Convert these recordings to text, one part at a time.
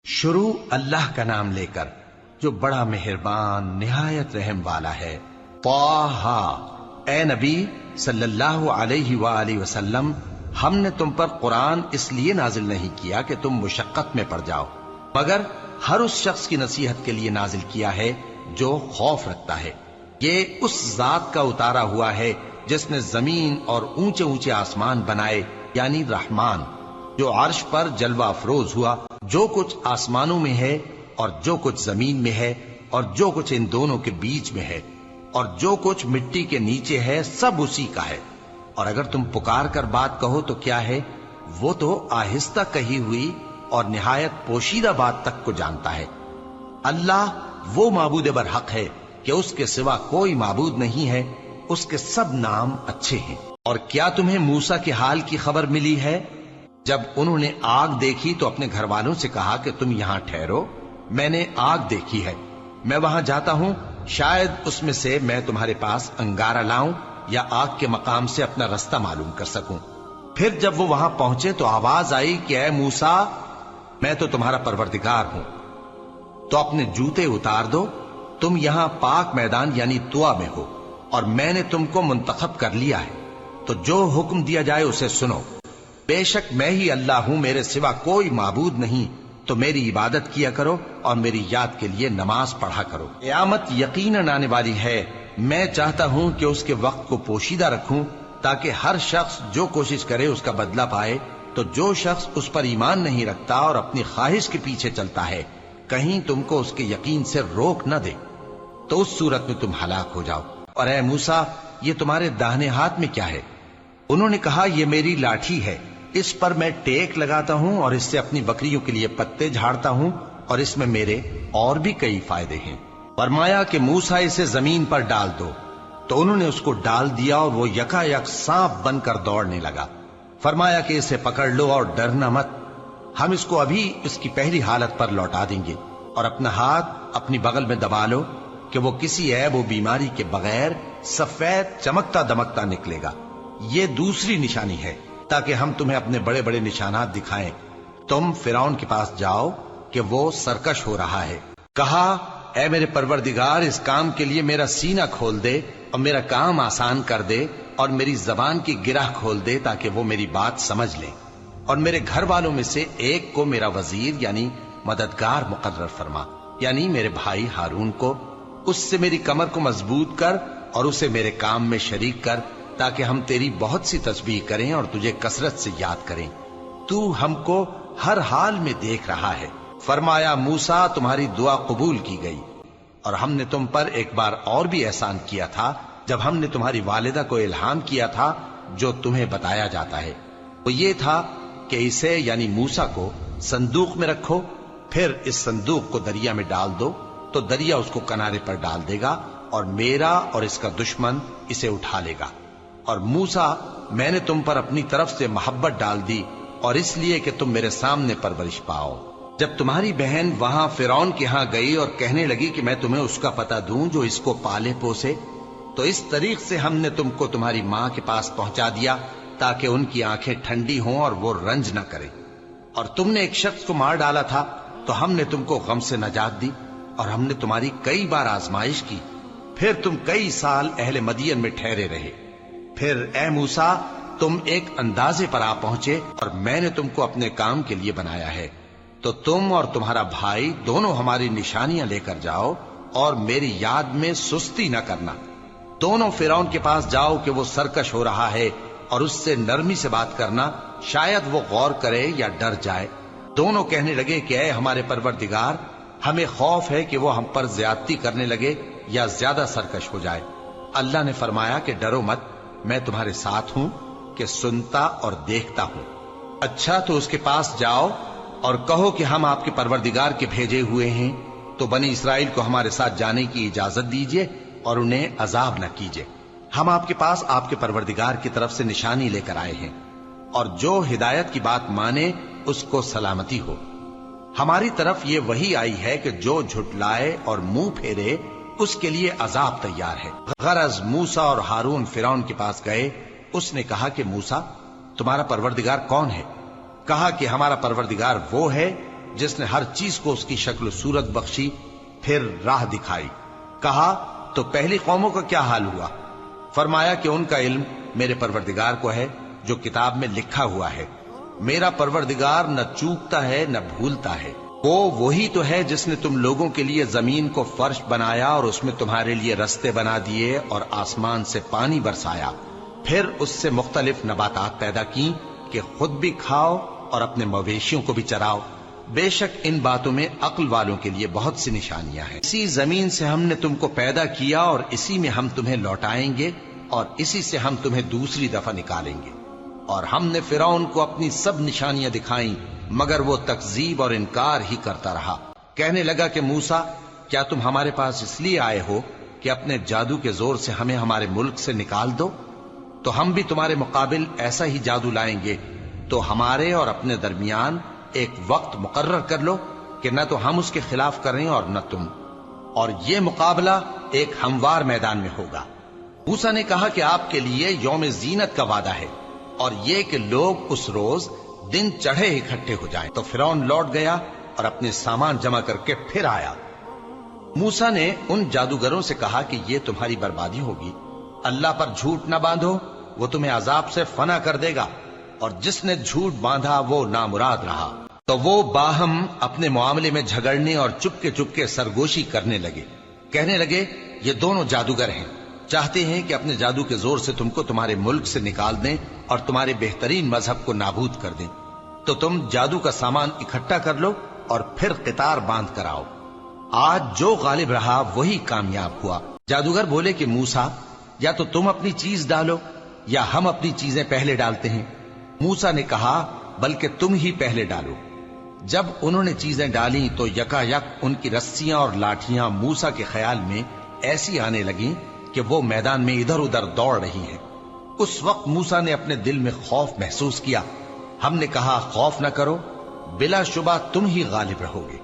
شروع اللہ کا نام لے کر جو بڑا مہربان نہایت رحم والا ہے۔ طٰہٰ، اے نبی صلی اللہ علیہ وآلہ وسلم، ہم نے تم پر قرآن اس لیے نازل نہیں کیا کہ تم مشقت میں پڑ جاؤ، مگر ہر اس شخص کی نصیحت کے لیے نازل کیا ہے جو خوف رکھتا ہے۔ یہ اس ذات کا اتارا ہوا ہے جس نے زمین اور اونچے اونچے آسمان بنائے، یعنی رحمان، جو عرش پر جلوہ افروز ہوا۔ جو کچھ آسمانوں میں ہے اور جو کچھ زمین میں ہے اور جو کچھ ان دونوں کے بیچ میں ہے اور جو کچھ مٹی کے نیچے ہے، سب اسی کا ہے۔ اور اگر تم پکار کر بات کہو تو کیا ہے، وہ تو آہستہ کہی ہوئی اور نہایت پوشیدہ بات تک کو جانتا ہے۔ اللہ وہ معبود برحق ہے کہ اس کے سوا کوئی معبود نہیں ہے، اس کے سب نام اچھے ہیں۔ اور کیا تمہیں موسیٰ کے حال کی خبر ملی ہے؟ جب انہوں نے آگ دیکھی تو اپنے گھر والوں سے کہا کہ تم یہاں ٹھہرو، میں نے آگ دیکھی ہے، میں وہاں جاتا ہوں، شاید اس میں سے میں تمہارے پاس انگارہ لاؤں یا آگ کے مقام سے اپنا رستہ معلوم کر سکوں۔ پھر جب وہ وہاں پہنچے تو آواز آئی کہ اے موسیٰ، میں تو تمہارا پروردگار ہوں، تو اپنے جوتے اتار دو، تم یہاں پاک میدان یعنی طویٰ میں ہو، اور میں نے تم کو منتخب کر لیا ہے، تو جو حکم دیا جائے اسے سنو۔ بے شک میں ہی اللہ ہوں، میرے سوا کوئی معبود نہیں، تو میری عبادت کیا کرو اور میری یاد کے لیے نماز پڑھا کرو۔ قیامت یقیناً آنے والی ہے، میں چاہتا ہوں کہ اس کے وقت کو پوشیدہ رکھوں تاکہ ہر شخص جو کوشش کرے اس کا بدلہ پائے، تو جو شخص اس پر ایمان نہیں رکھتا اور اپنی خواہش کے پیچھے چلتا ہے، کہیں تم کو اس کے یقین سے روک نہ دے، تو اس صورت میں تم ہلاک ہو جاؤ۔ اور اے موسیٰ، یہ تمہارے داہنے ہاتھ میں کیا ہے؟ انہوں نے کہا، یہ میری لاٹھی ہے، اس پر میں ٹیک لگاتا ہوں اور اس سے اپنی بکریوں کے لیے پتے جھاڑتا ہوں، اور اس میں میرے اور بھی کئی فائدے ہیں۔ فرمایا کہ موسیٰ اسے زمین پر ڈال دو، تو انہوں نے اس کو ڈال دیا اور وہ یکا یک سانپ بن کر دوڑنے لگا۔ فرمایا کہ اسے پکڑ لو اور ڈرنا مت، ہم اس کو ابھی اس کی پہلی حالت پر لوٹا دیں گے، اور اپنا ہاتھ اپنی بغل میں دبا لو کہ وہ کسی عیب و بیماری کے بغیر سفید چمکتا دمکتا نکلے گا۔ یہ دوسری نشانی ہے تاکہ ہم تمہیں اپنے بڑے بڑے نشانات دکھائیں۔ تم فرعون کے پاس جاؤ کہ وہ سرکش ہو رہا ہے۔ کہا، اے میرے پروردگار، اس کام کے لیے میرا سینہ کھول دے اور میرا کام آسان کر دے، اور میری زبان کی گرہ کھول دے تاکہ وہ میری بات سمجھ لیں، اور میرے گھر والوں میں سے ایک کو میرا وزیر یعنی مددگار مقرر فرما، یعنی میرے بھائی ہارون کو۔ اس سے میری کمر کو مضبوط کر اور اسے میرے کام میں شریک کر، تاکہ ہم تیری بہت سی تسبیح کریں اور تجھے کثرت سے یاد کریں، تو ہم کو ہر حال میں دیکھ رہا ہے۔ فرمایا، موسیٰ، تمہاری دعا قبول کی گئی، اور ہم نے تم پر ایک بار اور بھی احسان کیا تھا جب ہم نے تمہاری والدہ کو الہام کیا تھا جو تمہیں بتایا جاتا ہے۔ وہ یہ تھا کہ اسے یعنی موسیٰ کو صندوق میں رکھو، پھر اس صندوق کو دریا میں ڈال دو، تو دریا اس کو کنارے پر ڈال دے گا، اور میرا اور اس کا دشمن اسے اٹھا لے گا۔ اور موسیٰ، میں نے تم پر اپنی طرف سے محبت ڈال دی، اور اس لیے کہ تم میرے سامنے پرورش پاؤ۔ جب تمہاری بہن وہاں فرعون کے ہاں گئی اور کہنے لگی کہ میں تمہیں اس کا پتہ دوں جو اس کو پالے پوسے، تو اس طریق سے ہم نے تم کو تمہاری ماں کے پاس پہنچا دیا تاکہ ان کی آنکھیں ٹھنڈی ہوں اور وہ رنج نہ کرے۔ اور تم نے ایک شخص کو مار ڈالا تھا تو ہم نے تم کو غم سے نجات دی، اور ہم نے تمہاری کئی بار آزمائش کی، پھر تم کئی سال اہل مدین میں ٹھہرے رہے۔ پھر اے موسیٰ، تم ایک اندازے پر آ پہنچے، اور میں نے تم کو اپنے کام کے لیے بنایا ہے، تو تم اور تمہارا بھائی دونوں ہماری نشانیاں لے کر جاؤ، اور میری یاد میں سستی نہ کرنا۔ دونوں فرعون کے پاس جاؤ کہ وہ سرکش ہو رہا ہے، اور اس سے نرمی سے بات کرنا، شاید وہ غور کرے یا ڈر جائے۔ دونوں کہنے لگے کہ اے ہمارے پروردگار، ہمیں خوف ہے کہ وہ ہم پر زیادتی کرنے لگے یا زیادہ سرکش ہو جائے۔ اللہ نے فرمایا کہ ڈرو مت، میں تمہارے ساتھ ہوں کہ سنتا اور دیکھتا ہوں۔ اچھا، تو اس کے پاس جاؤ اور کہو کہ ہم آپ کے پروردگار کے بھیجے ہوئے ہیں، تو بنی اسرائیل کو ہمارے ساتھ جانے کی اجازت دیجیے اور انہیں عذاب نہ کیجیے۔ ہم آپ کے پاس آپ کے پروردگار کی طرف سے نشانی لے کر آئے ہیں، اور جو ہدایت کی بات مانے اس کو سلامتی ہو۔ ہماری طرف یہ وحی آئی ہے کہ جو جھٹلائے اور منہ پھیرے اس کے لیے عذاب تیار ہے۔ غرض موسیٰ اور ہارون فرعون کے پاس گئے، اس نے کہا کہ موسیٰ، تمہارا پروردگار کون ہے؟ کہا کہ ہمارا پروردگار وہ ہے جس نے ہر چیز کو اس کی شکل و صورت بخشی، پھر راہ دکھائی۔ کہا تو پہلی قوموں کا کیا حال ہوا؟ فرمایا کہ ان کا علم میرے پروردگار کو ہے جو کتاب میں لکھا ہوا ہے۔ میرا پروردگار نہ چوکتا ہے نہ بھولتا ہے۔ وہ وہی تو ہے جس نے تم لوگوں کے لیے زمین کو فرش بنایا اور اس میں تمہارے لیے رستے بنا دیے اور آسمان سے پانی برسایا، پھر اس سے مختلف نباتات پیدا کی کہ خود بھی کھاؤ اور اپنے مویشیوں کو بھی چراؤ۔ بے شک ان باتوں میں عقل والوں کے لیے بہت سی نشانیاں ہیں۔ اسی زمین سے ہم نے تم کو پیدا کیا اور اسی میں ہم تمہیں لوٹائیں گے اور اسی سے ہم تمہیں دوسری دفعہ نکالیں گے۔ اور ہم نے فرعون کو اپنی سب نشانیاں دکھائیں، مگر وہ تکذیب اور انکار ہی کرتا رہا۔ کہنے لگا کہ موسیٰ، کیا تم ہمارے پاس اس لیے آئے ہو کہ اپنے جادو کے زور سے ہمیں ہمارے ملک سے نکال دو؟ تو ہم بھی تمہارے مقابل ایسا ہی جادو لائیں گے، تو ہمارے اور اپنے درمیان ایک وقت مقرر کر لو کہ نہ تو ہم اس کے خلاف کریں اور نہ تم، اور یہ مقابلہ ایک ہموار میدان میں ہوگا۔ موسیٰ نے کہا کہ آپ کے لیے یوم زینت کا وعدہ ہے، اور یہ کہ لوگ اس روز دن چڑھے اکٹھے ہو جائیں۔ تو فرعون لوٹ گیا اور اپنے سامان جمع کر کے پھر آیا۔ موسیٰ نے ان جادوگروں سے کہا کہ یہ تمہاری بربادی ہوگی، اللہ پر جھوٹ نہ باندھو، وہ تمہیں عذاب سے فنا کر دے گا، اور جس نے جھوٹ باندھا وہ نامراد رہا۔ تو وہ باہم اپنے معاملے میں جھگڑنے اور چپکے سرگوشی کرنے لگے۔ کہنے لگے یہ دونوں جادوگر ہیں، چاہتے ہیں کہ اپنے جادو کے زور سے تم کو تمہارے ملک سے نکال دیں اور تمہارے بہترین مذہب کو نابود کر دیں۔ تو تم جادو کا سامان اکٹھا کر لو اور پھر قطار باندھ کر آؤ۔ آج جو غالب رہا وہی کامیاب ہوا۔ جادوگر بولے کہ موسیٰ، یا تو تم اپنی چیز ڈالو یا ہم اپنی چیزیں پہلے ڈالتے ہیں۔ موسیٰ نے کہا بلکہ تم ہی پہلے ڈالو۔ جب انہوں نے چیزیں ڈالیں تو یکا یک ان کی رسیاں اور لاٹھیاں موسیٰ کے خیال میں ایسی آنے لگیں کہ وہ میدان میں ادھر ادھر دوڑ رہی ہیں۔ اس وقت موسیٰ نے اپنے دل میں خوف محسوس کیا۔ ہم نے کہا خوف نہ کرو، بلا شبہ تم ہی غالب رہو گے،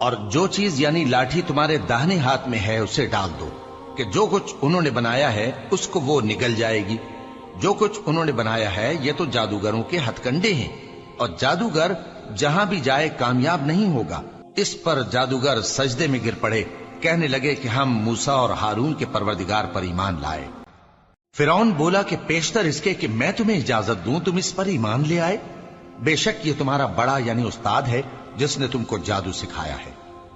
اور جو چیز یعنی لاٹھی تمہارے داہنے ہاتھ میں ہے اسے ڈال دو کہ جو کچھ انہوں نے بنایا ہے اس کو وہ نگل جائے گی۔ جو کچھ انہوں نے بنایا ہے یہ تو جادوگروں کے ہتھ کنڈے ہیں، اور جادوگر جہاں بھی جائے کامیاب نہیں ہوگا۔ اس پر جادوگر سجدے میں گر پڑے، کہنے لگے کہ ہم موسیٰ اور ہارون کے پروردگار پر ایمان لائے۔ فرعون بولا کہ پیشتر اس کے کہ میں تمہیں اجازت دوں تم اس پر ایمان لے آئے؟ بے شک یہ تمہارا بڑا یعنی استاد ہے جس نے تم کو جادو سکھایا ہے۔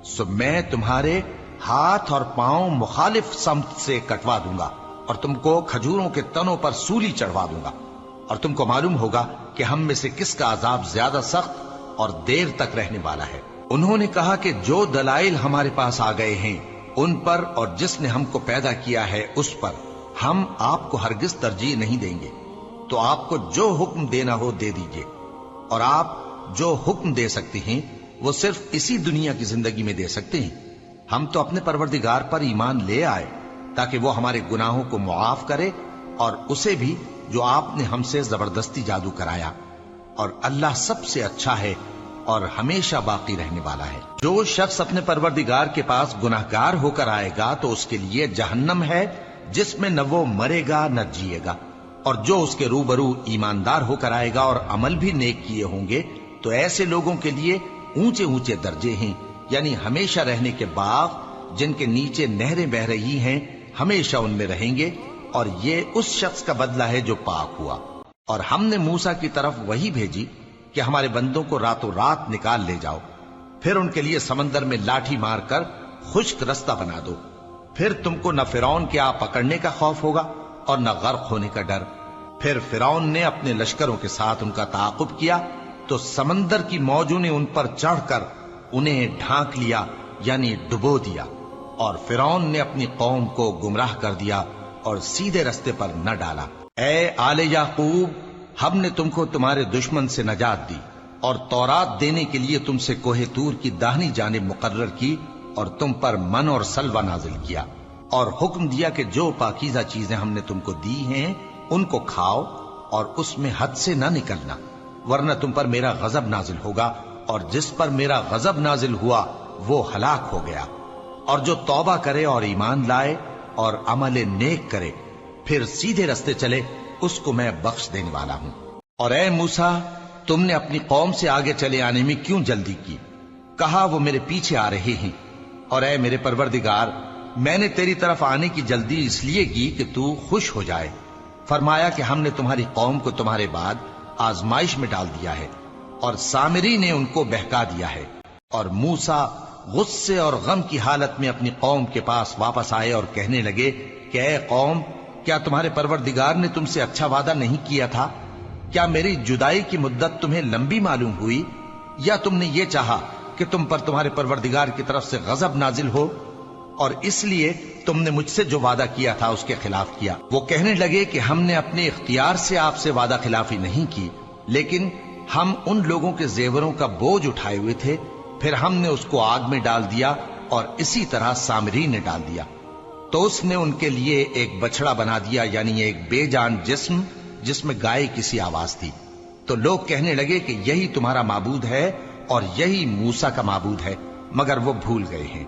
سو میں تمہارے ہاتھ اور پاؤں مخالف سمت سے کٹوا دوں گا اور تم کو کھجوروں کے تنوں پر سولی چڑھوا دوں گا، اور تم کو معلوم ہوگا کہ ہم میں سے کس کا عذاب زیادہ سخت اور دیر تک رہنے والا ہے۔ انہوں نے کہا کہ جو دلائل ہمارے پاس آ گئے ہیں ان پر اور جس نے ہم کو پیدا کیا ہے اس پر ہم آپ کو ہرگز ترجیح نہیں دیں گے، تو آپ کو جو حکم دینا ہو دے دیجئے، اور آپ جو حکم دے سکتے ہیں وہ صرف اسی دنیا کی زندگی میں دے سکتے ہیں۔ ہم تو اپنے پروردگار پر ایمان لے آئے تاکہ وہ ہمارے گناہوں کو معاف کرے اور اسے بھی جو آپ نے ہم سے زبردستی جادو کرایا، اور اللہ سب سے اچھا ہے اور ہمیشہ باقی رہنے والا ہے۔ جو شخص اپنے پروردگار کے پاس گناہگار ہو کر آئے گا تو اس کے لیے جہنم ہے جس میں نہ وہ مرے گا نہ جیے گا، اور جو اس کے روبرو ایماندار ہو کر آئے گا اور عمل بھی نیک کیے ہوں گے تو ایسے لوگوں کے لیے اونچے اونچے درجے ہیں، یعنی ہمیشہ رہنے کے باغ جن کے نیچے نہریں بہ رہی ہیں، ہمیشہ ان میں رہیں گے، اور یہ اس شخص کا بدلہ ہے جو پاک ہوا۔ اور ہم نے موسیٰ کی طرف وہی بھیجی کہ ہمارے بندوں کو راتوں رات نکال لے جاؤ، پھر ان کے لیے سمندر میں لاٹھی مار کر خشک رستہ بنا دو، پھر تم کو نہ فرعون کے آ پکڑنے کا خوف ہوگا اور نہ غرق ہونے کا ڈر۔ پھر فرعون نے اپنے لشکروں کے ساتھ ان کا تعاقب کیا تو سمندر کی موجوں نے ان پر چڑھ کر انہیں ڈھانک لیا یعنی ڈبو دیا، اور فرعون نے اپنی قوم کو گمراہ کر دیا اور سیدھے رستے پر نہ ڈالا۔ اے آل یعقوب، ہم نے تم کو تمہارے دشمن سے نجات دی اور تورات دینے کے لیے تم سے کوہ طور کی داہنی جانب مقرر کی، اور تم پر من اور سلوہ نازل کیا، اور حکم دیا کہ جو پاکیزہ چیزیں ہم نے تم کو دی ہیں ان کو کھاؤ اور اس میں حد سے نہ نکلنا، ورنہ تم پر میرا غضب نازل ہوگا، اور جس پر میرا غضب نازل ہوا وہ ہلاک ہو گیا۔ اور جو توبہ کرے اور ایمان لائے اور عمل نیک کرے پھر سیدھے رستے چلے اس کو میں بخش دینے والا ہوں۔ اور اے موسیٰ، تم نے اپنی قوم سے آگے چلے آنے میں کیوں جلدی کی؟ کہا وہ میرے پیچھے آ رہے ہیں، اور اے میرے پروردگار میں نے تیری طرف آنے کی جلدی اس لیے کی کہ تو خوش ہو جائے۔ فرمایا کہ ہم نے تمہاری قوم کو تمہارے بعد آزمائش میں ڈال دیا ہے، اور سامری نے ان کو بہکا دیا ہے۔ اور موسیٰ غصے اور غم کی حالت میں اپنی قوم کے پاس واپس آئے اور کہنے لگے کہ اے قوم، کیا تمہارے پروردگار نے تم سے اچھا وعدہ نہیں کیا تھا؟ کیا میری جدائی کی مدت تمہیں لمبی معلوم ہوئی، یا تم نے یہ چاہا کہ تم پر تمہارے پروردگار کی طرف سے غضب نازل ہو، اور اس لیے تم نے مجھ سے جو وعدہ کیا تھا اس کے خلاف کیا؟ وہ کہنے لگے کہ ہم نے اپنے اختیار سے آپ سے وعدہ خلافی نہیں کی، لیکن ہم ان لوگوں کے زیوروں کا بوجھ اٹھائے ہوئے تھے، پھر ہم نے اس کو آگ میں ڈال دیا، اور اسی طرح سامری نے ڈال دیا۔ تو اس نے ان کے لیے ایک بچڑا بنا دیا، یعنی ایک بے جان جسم جس میں گائے کسی آواز تھی۔ تو لوگ کہنے لگے کہ یہی تمہارا معبود ہے اور یہی موسیٰ کا معبود ہے، مگر وہ بھول گئے ہیں۔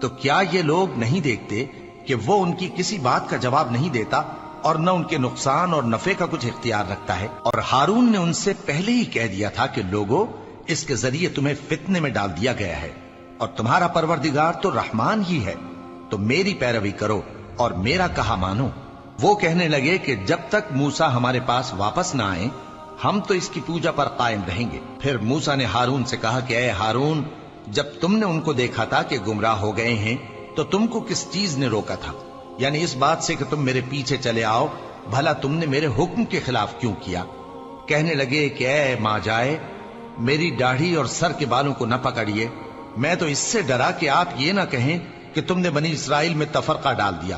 تو کیا یہ لوگ نہیں دیکھتے کہ وہ ان کی کسی بات کا جواب نہیں دیتا، اور نہ ان کے نقصان اور نفع کا کچھ اختیار رکھتا ہے؟ اور ہارون نے ان سے پہلے ہی کہہ دیا تھا کہ لوگوں، اس کے ذریعے تمہیں فتنے میں ڈال دیا گیا ہے، اور تمہارا پروردگار تو رحمان ہی ہے، تو میری پیروی کرو اور میرا کہا مانو۔ وہ کہنے لگے کہ جب تک موسیٰ ہمارے پاس واپس نہ آئیں ہم تو اس کی پوجا پر قائم رہیں گے۔ پھر موسیٰ نے ہارون سے کہا کہ اے ہارون، جب تم نے ان کو دیکھا تھا کہ گمراہ ہو گئے ہیں تو تم کو کس چیز نے روکا تھا؟ یعنی اس بات سے کہ تم میرے پیچھے چلے آؤ، بھلا تم نے میرے حکم کے خلاف کیوں کیا؟ کہنے لگے کہ اے ماں جائے، میری داڑھی اور سر کے بالوں کو نہ پکڑیے، میں تو اس سے ڈرا کہ آپ یہ نہ کہیں کہ تم نے بنی اسرائیل میں تفرقہ ڈال دیا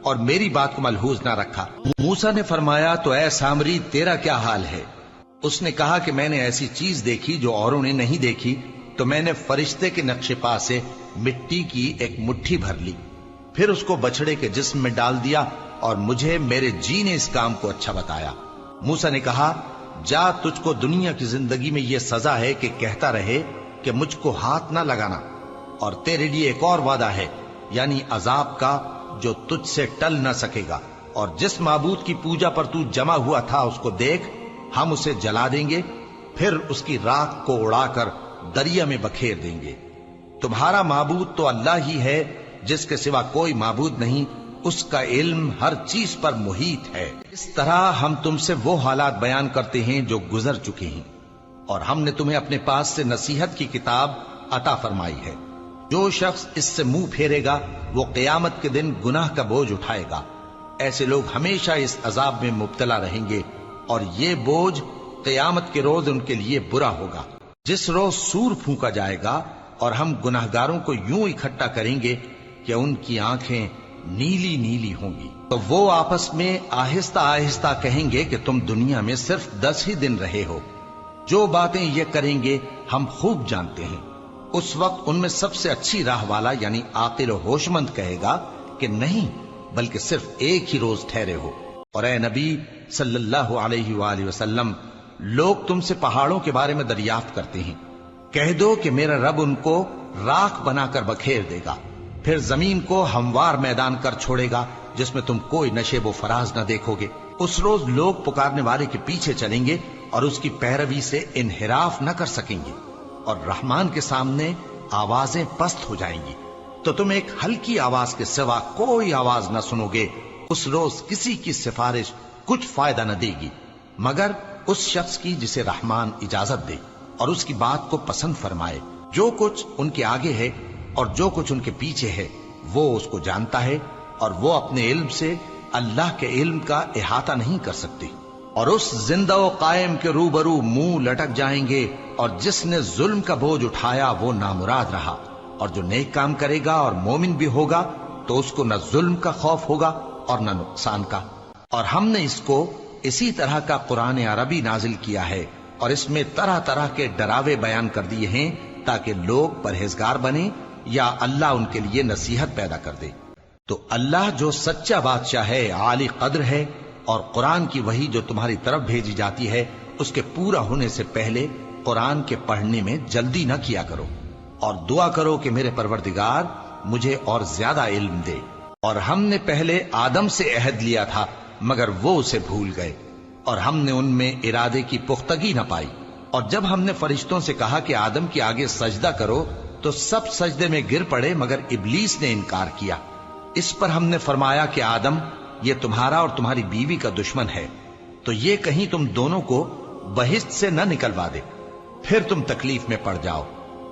اور میری بات کو ملحوظ نہ رکھا۔ موسیٰ نے فرمایا تو اے سامری تیرا کیا حال ہے؟ اس نے کہا کہ میں نے ایسی چیز دیکھی جو اوروں نے نہیں دیکھی، تو میں نے فرشتے کے نقش پا سے مٹی کی ایک مٹھی بھر لی، پھر اس کو بچڑے کے جسم میں ڈال دیا، اور مجھے میرے جی نے اس کام کو اچھا بتایا۔ موسیٰ نے کہا جا، تجھ کو دنیا کی زندگی میں یہ سزا ہے کہ کہتا رہے کہ مجھ کو ہاتھ نہ لگانا، اور تیرے لیے ایک اور وعدہ ہے، یعنی عذاب کا جو تجھ سے ٹل نہ سکے گا، اور جس معبود کی پوجا پر تو جمع ہوا تھا اس کو دیکھ، ہم اسے جلا دیں گے، پھر اس کی راکھ کو اڑا کر دریا میں بکھیر دیں گے۔ تمہارا معبود تو اللہ ہی ہے، جس کے سوا کوئی معبود نہیں، اس کا علم ہر چیز پر محیط ہے۔ اس طرح ہم تم سے وہ حالات بیان کرتے ہیں جو گزر چکے ہیں، اور ہم نے تمہیں اپنے پاس سے نصیحت کی کتاب عطا فرمائی ہے۔ جو شخص اس سے منہ پھیرے گا وہ قیامت کے دن گناہ کا بوجھ اٹھائے گا۔ ایسے لوگ ہمیشہ اس عذاب میں مبتلا رہیں گے، اور یہ بوجھ قیامت کے روز ان کے لیے برا ہوگا، جس روز سور پھونکا جائے گا، اور ہم گناہگاروں کو یوں اکٹھا کریں گے کہ ان کی آنکھیں نیلی نیلی ہوں گی۔ تو وہ آپس میں آہستہ آہستہ کہیں گے کہ تم دنیا میں صرف 10 ہی دن رہے ہو، جو باتیں یہ کریں گے ہم خوب جانتے ہیں۔ اس وقت ان میں سب سے اچھی راہ والا یعنی عاقل و ہوش مند کہے گا کہ نہیں، بلکہ صرف ایک ہی روز ٹھہرے ہو۔ اور اے نبی صلی اللہ علیہ وآلہ وسلم، لوگ تم سے پہاڑوں کے بارے میں دریافت کرتے ہیں، کہہ دو کہ میرا رب ان کو راکھ بنا کر بکھیر دے گا، پھر زمین کو ہموار میدان کر چھوڑے گا جس میں تم کوئی نشیب و فراز نہ دیکھو گے۔ اس روز لوگ پکارنے والے کے پیچھے چلیں گے اور اس کی پیروی سے انحراف نہ کر سکیں گے، اور رحمان کے سامنے آوازیں پست ہو جائیں گی، تو تم ایک ہلکی آواز کے سوا کوئی آواز نہ سنو گے۔ اس روز کسی کی سفارش کچھ فائدہ نہ دے گی مگر اس شخص کی جسے رحمان اجازت دے اور اس کی بات کو پسند فرمائے۔ جو کچھ ان کے آگے ہے اور جو کچھ ان کے پیچھے ہے وہ اس کو جانتا ہے، اور وہ اپنے علم سے اللہ کے علم کا احاطہ نہیں کر سکتے۔ اور اس زندہ و قائم کے روبرو منہ لٹک جائیں گے، اور جس نے ظلم کا بوجھ اٹھایا وہ نامراد رہا، اور جو نیک کام کرے گا اور مومن بھی ہوگا تو اس کو نہ ظلم کا خوف ہوگا اور نہ نقصان کا۔ اور ہم نے اس کو اسی طرح کا قرآن عربی نازل کیا ہے، اور اس میں طرح طرح کے ڈراوے بیان کر دیے ہیں تاکہ لوگ پرہیزگار بنیں یا اللہ ان کے لیے نصیحت پیدا کر دے۔ تو اللہ جو سچا بادشاہ ہے، عالی قدر ہے، اور قرآن کی وحی جو تمہاری طرف بھیجی جاتی ہے اس کے پورا ہونے سے پہلے قرآن کے پڑھنے میں جلدی نہ کیا کرو، اور دعا کرو کہ میرے پروردگار مجھے اور زیادہ علم دے۔ اور ہم نے پہلے آدم سے عہد لیا تھا مگر وہ اسے بھول گئے، اور ہم نے ان میں ارادے کی پختگی نہ پائی، اور جب ہم نے فرشتوں سے کہا کہ آدم کے آگے سجدہ کرو تو سب سجدے میں گر پڑے مگر ابلیس نے انکار کیا۔ اس پر ہم نے فرمایا کہ آدم، یہ تمہارا اور تمہاری بیوی کا دشمن ہے، تو یہ کہیں تم دونوں کو بہشت سے نہ نکلوا دے، پھر تم تکلیف میں پڑ جاؤ،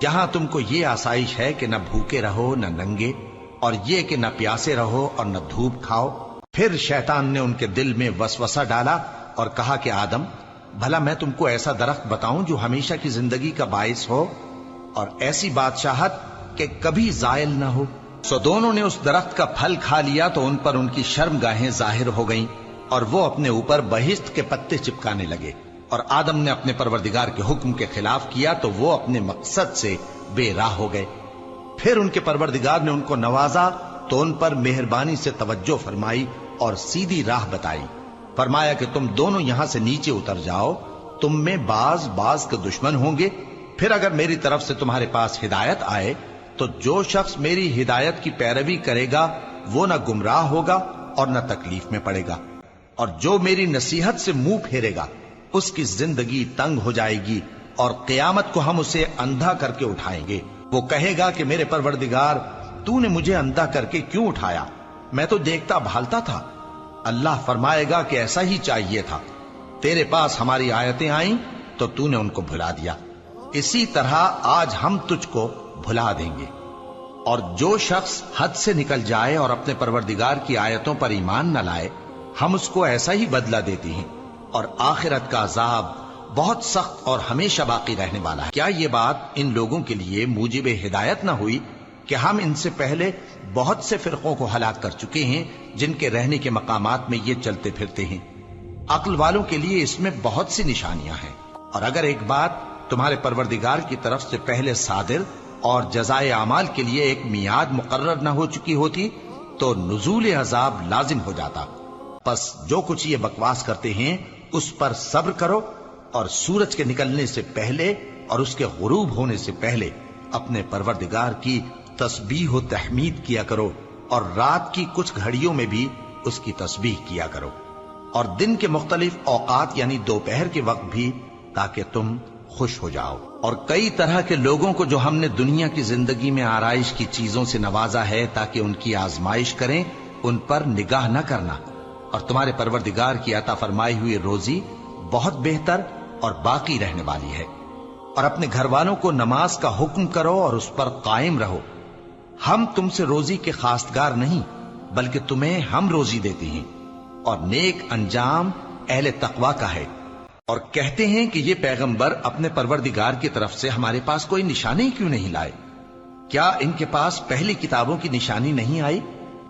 جہاں تم کو یہ آسائش ہے کہ نہ بھوکے رہو نہ ننگے، اور یہ کہ نہ پیاسے رہو اور نہ دھوپ کھاؤ۔ پھر شیطان نے ان کے دل میں وسوسہ ڈالا اور کہا کہ آدم، بھلا میں تم کو ایسا درخت بتاؤں جو ہمیشہ کی زندگی کا باعث ہو اور ایسی بادشاہت کہ کبھی زائل نہ ہو؟ سو دونوں نے اس درخت کا پھل کھا لیا تو ان پر ان کی شرم گاہیں ظاہر ہو گئیں اور وہ اپنے اوپر بہشت کے پتے چپکانے لگے، اور آدم نے اپنے پروردگار کے حکم کے خلاف کیا تو وہ اپنے مقصد سے بے راہ ہو گئے۔ پھر ان کے پروردگار نے ان کو نوازا تو ان پر مہربانی سے توجہ فرمائی اور سیدھی راہ بتائی۔ فرمایا کہ تم دونوں یہاں سے نیچے اتر جاؤ، تم میں بعض کے دشمن ہوں گے، پھر اگر میری طرف سے تمہارے پاس ہدایت آئے تو جو شخص میری ہدایت کی پیروی کرے گا وہ نہ گمراہ ہوگا اور نہ تکلیف میں پڑے گا، اور جو میری نصیحت سے منہ پھیرے گا اس کی زندگی تنگ ہو جائے گی، اور قیامت کو ہم اسے اندھا کر کے اٹھائیں گے۔ وہ کہے گا کہ میرے پروردگار، تو نے مجھے اندھا کر کے کیوں اٹھایا؟ میں تو دیکھتا بھالتا تھا۔ اللہ فرمائے گا کہ ایسا ہی چاہیے تھا، تیرے پاس ہماری آیتیں آئیں تو تو نے ان کو بھلا دیا، اسی طرح آج ہم تجھ کو بھلا دیں گے۔ اور جو شخص حد سے نکل جائے اور اپنے پروردگار کی آیتوں پر ایمان نہ لائے، ہم اس کو ایسا ہی بدلہ دیتے ہیں، اور آخرت کا عذاب بہت سخت اور ہمیشہ باقی رہنے والا ہے۔ کیا یہ بات ان لوگوں کے لیے موجب ہدایت نہ ہوئی کہ ہم ان سے پہلے بہت سے فرقوں کو ہلاک کر چکے ہیں جن کے رہنے کے مقامات میں یہ چلتے پھرتے ہیں؟ عقل والوں کے لیے اس میں بہت سی نشانیاں ہیں، اور اگر ایک بات تمہارے پروردگار کی طرف سے پہلے صادر اور جزائے اعمال کے لیے ایک میعاد مقرر نہ ہو چکی ہوتی تو نزول عذاب لازم ہو جاتا۔ پس جو کچھ یہ بکواس کرتے ہیں اس پر صبر کرو، اور سورج کے نکلنے سے پہلے اور اس کے غروب ہونے سے پہلے اپنے پروردگار کی تسبیح و تحمید کیا کرو، اور رات کی کچھ گھڑیوں میں بھی اس کی تسبیح کیا کرو، اور دن کے مختلف اوقات یعنی دوپہر کے وقت بھی، تاکہ تم خوش ہو جاؤ۔ اور کئی طرح کے لوگوں کو جو ہم نے دنیا کی زندگی میں آرائش کی چیزوں سے نوازا ہے تاکہ ان کی آزمائش کریں، ان پر نگاہ نہ کرنا، اور تمہارے پروردگار کی عطا فرمائی ہوئی روزی بہت بہتر اور باقی رہنے والی ہے۔ اور اپنے گھر والوں کو نماز کا حکم کرو اور اس پر قائم رہو۔ ہم تم سے روزی کے خواستگار نہیں، بلکہ تمہیں ہم روزی دیتے ہیں، اور نیک انجام اہل تقوی کا ہے۔ اور کہتے ہیں کہ یہ پیغمبر اپنے پروردگار کی طرف سے ہمارے پاس کوئی نشانی کیوں نہیں لائے؟ کیا ان کے پاس پہلی کتابوں کی نشانی نہیں آئی؟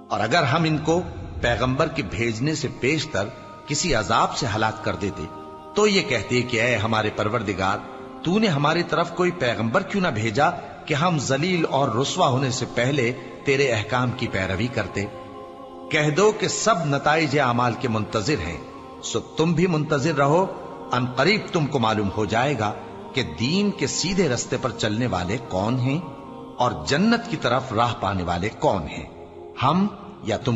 اور اگر ہم ان کو پیغمبر کے بھیجنے سے پیشتر کسی عذاب سے ہلاک کر دیتے تو یہ کہتے کہ اے ہمارے پروردگار، تو نے ہماری طرف کوئی پیغمبر کیوں نہ بھیجا کہ ہم ذلیل اور رسوا ہونے سے پہلے تیرے احکام کی پیروی کرتے۔ کہہ دو کہ سب نتائج اعمال کے منتظر ہیں، سو تم بھی منتظر رہو، ان قریب تم کو معلوم ہو جائے گا کہ دین کے سیدھے رستے پر چلنے والے کون ہیں اور جنت کی طرف راہ پانے والے کون ہیں، ہم یا تم۔